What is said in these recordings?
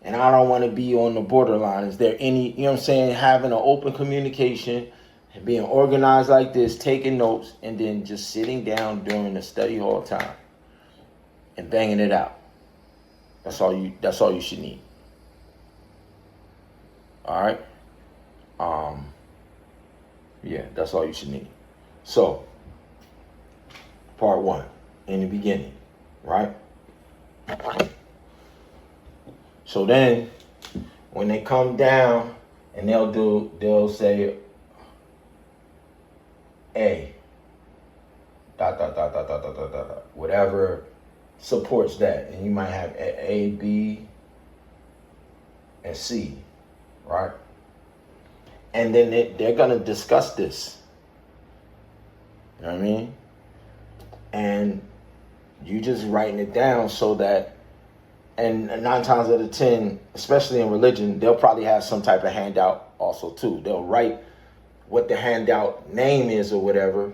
and I don't want to be on the borderline. Is there any, you know what I'm saying, having an open communication, being organized like this, taking notes, and then just sitting down during the study hall time and banging it out. That's all you should need. All right? Yeah, that's all you should need. So, part 1, in the beginning, right? So then, when they come down and they'll say A, dot, dot, dot, dot, dot, dot, dot, dot, whatever supports that. And you might have A, B, and C, right? And then they're going to discuss this. You know what I mean? And you just writing it down so that, and 9 times out of 10, especially in religion, they'll probably have some type of handout also too. They'll write what the handout name is or whatever.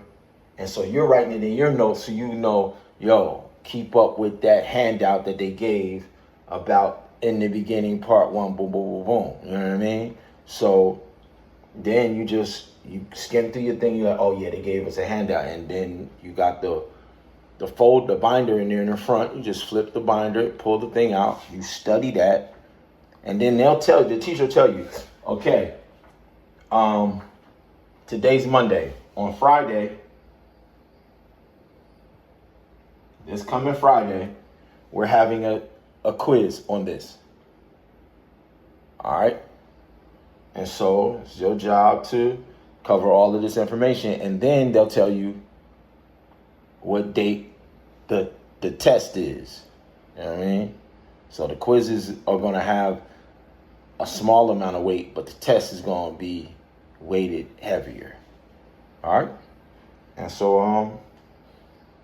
And so you're writing it in your notes so you know, yo, keep up with that handout that they gave about in the beginning, part 1, boom, boom, boom, boom. You know what I mean? So then you skim through your thing, you're like, oh yeah, they gave us a handout. And then you got the binder in there in the front. You just flip the binder, pull the thing out, you study that, and then the teacher will tell you, okay, today's Monday. On Friday, this coming Friday, we're having a quiz on this. All right? And so it's your job to cover all of this information, and then they'll tell you what date the test is. You know what I mean? So the quizzes are going to have a small amount of weight, but the test is going to be weighted heavier. All right? And so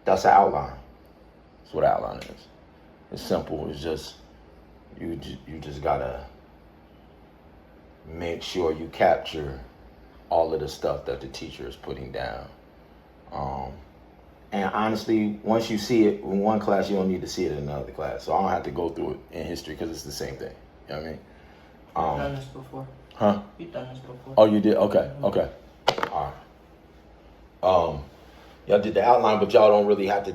that's the outline. That's what the outline is. It's simple. It's just you just got to make sure you capture all of the stuff that the teacher is putting down. And honestly, once you see it in one class, you don't need to see it in another class. So I don't have to go through it in history because it's the same thing. You know what I mean? You've done this before. Huh? You've done this before. Oh, you did? Okay. Okay. All right. Y'all did the outline, but y'all didn't really have to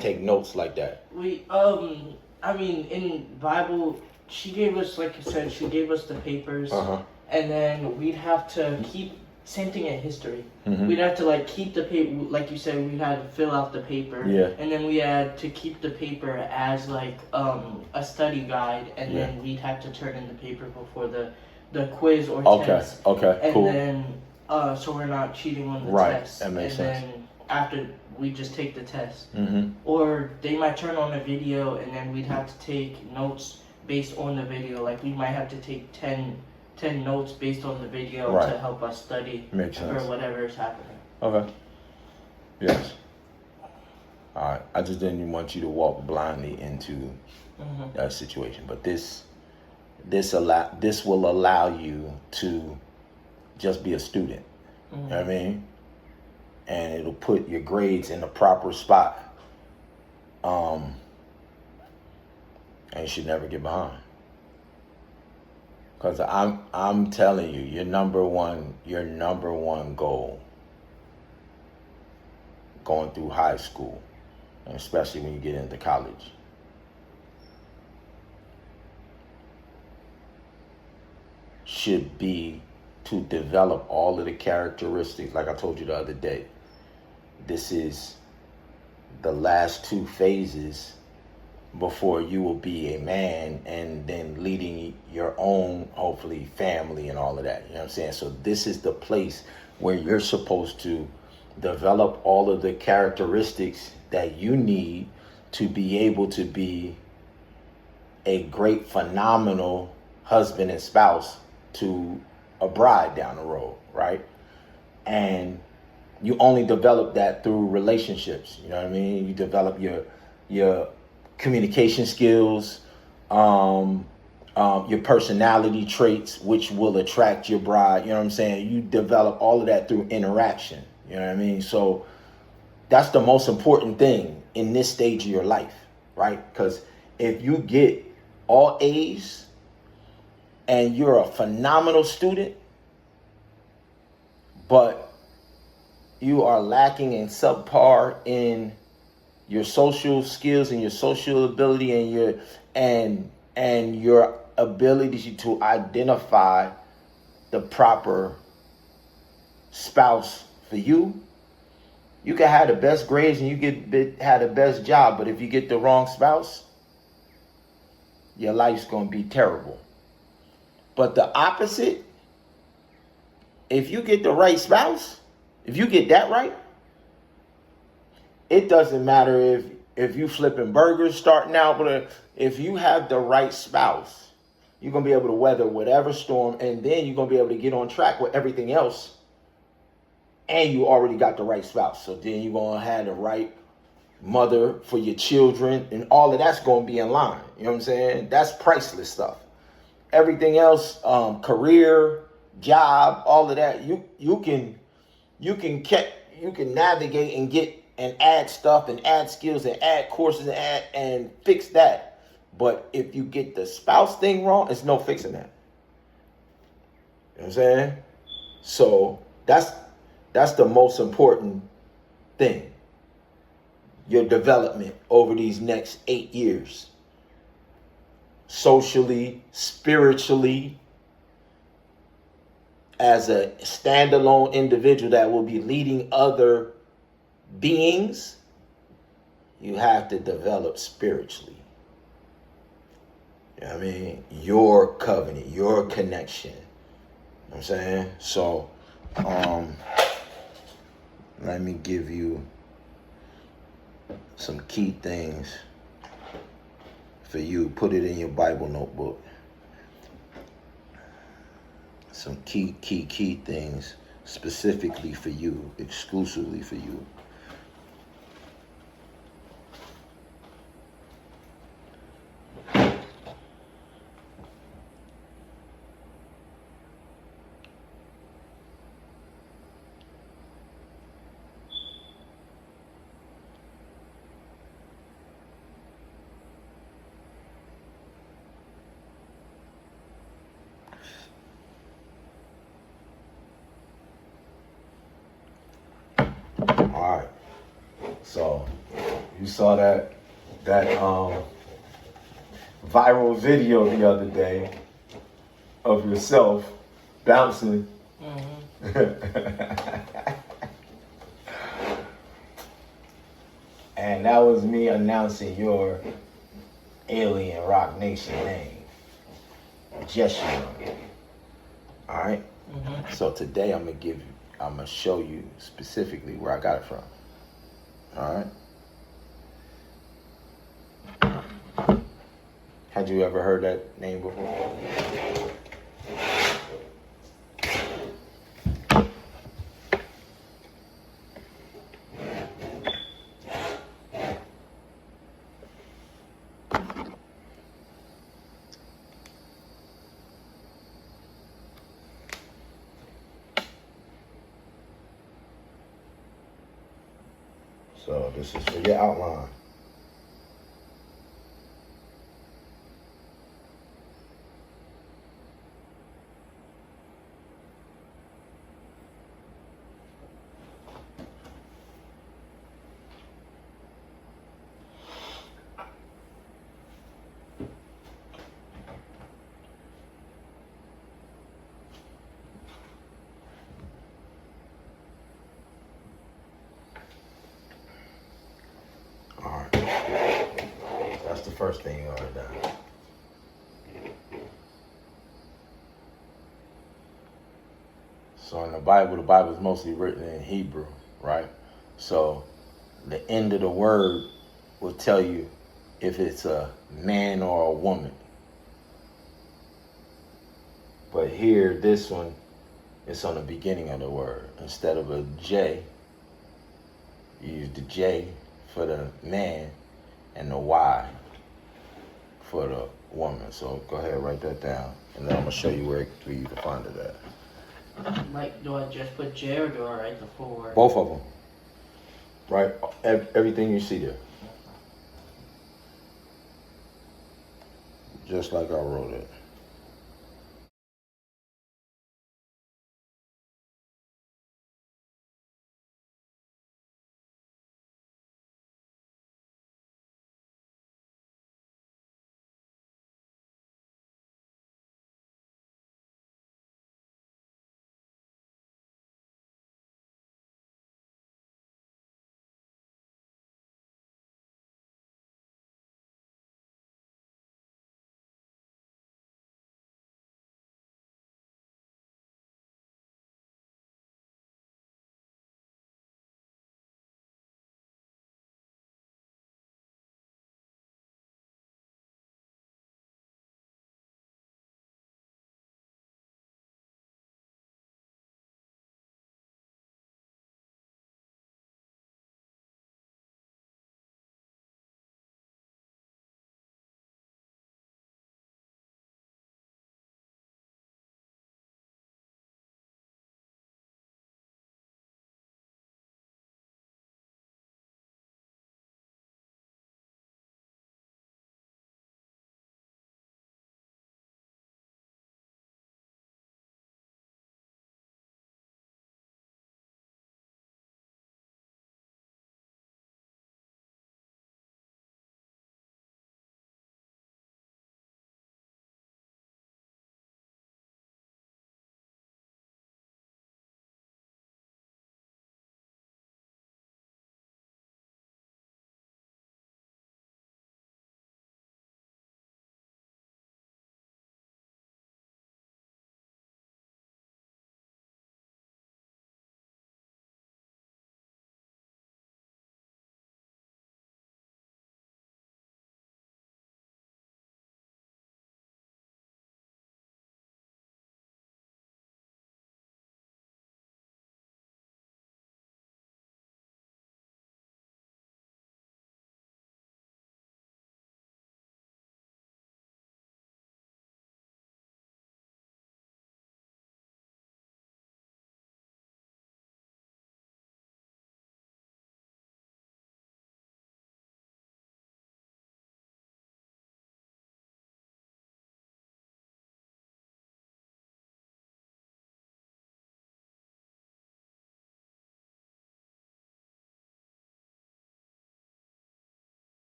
take notes like that. I mean, in Bible, she gave us, like you said, she gave us the papers, and then we'd have to keep, same thing in history. We'd have to keep the paper, like you said, we had to fill out the paper, and then we had to keep the paper as a study guide, and then we'd have to turn in the paper before the quiz or test. Okay, and cool. And then, so we're not cheating on the test. That makes sense. And then after, we just take the test. Or they might turn on a video, and then we'd have to take notes based on the video. Like, we might have to take 10 notes based on the video to help us study for whatever is happening. Okay. Yes. All right. I just didn't want you to walk blindly into that situation, but this will allow you to just be a student. You know what I mean? And it'll put your grades in the proper spot. And you should never get behind. Because I'm telling you, your number one goal going through high school, and especially when you get into college, should be to develop all of the characteristics, like I told you the other day. This is the last 2 phases before you will be a man and then leading your own, hopefully, family and all of that. You know what I'm saying? So this is the place where you're supposed to develop all of the characteristics that you need to be able to be a great, phenomenal husband and spouse to a bride down the road, right? And you only develop that through relationships. You know what I mean? You develop your communication skills, your personality traits, which will attract your bride. You know what I'm saying? You develop all of that through interaction. You know what I mean? So that's the most important thing in this stage of your life, right? Because if you get all A's and you're a phenomenal student, but you are lacking in subpar in your social skills and your social ability and your ability to identify the proper spouse for you. You can have the best grades and have the best job, but if you get the wrong spouse, your life's going to be terrible. But the opposite, if you get the right spouse, if you get that right, it doesn't matter if you flipping burgers starting out, but if you have the right spouse, you're going to be able to weather whatever storm, and then you're going to be able to get on track with everything else. And you already got the right spouse. So then you're going to have the right mother for your children, and all of that's going to be in line. You know what I'm saying? That's priceless stuff. Everything else, career, job, all of that, you can navigate and get and add stuff and add skills and add courses and fix that. But if you get the spouse thing wrong, it's no fixing that. You know what I'm saying? So that's the most important thing. Your development over these next 8 years. Socially, spiritually, as a standalone individual that will be leading other beings, you have to develop spiritually. You know what I mean? Your covenant, your connection. You know what I'm saying? So, let me give you some key things for you. Put it in your Bible notebook. Some key things specifically for you, exclusively for you. All right. So you saw that viral video the other day of yourself bouncing. And that was me announcing your alien rock nation name, JESHURUN. All right. So today I'm gonna show you specifically where I got it from. All right. Had you ever heard that name before? So this is for your outline. First thing you ought to do. So in the Bible is mostly written in Hebrew, right? So the end of the word will tell you if it's a man or a woman. But here, this one, it's on the beginning of the word. Instead of a J, you use the J for the man and the Y for the woman. So go ahead, write that down, and then I'm gonna show you where you can find it at. Like, do I just put J or do I write the full word? Both of them. Right, everything you see there. just like I wrote it.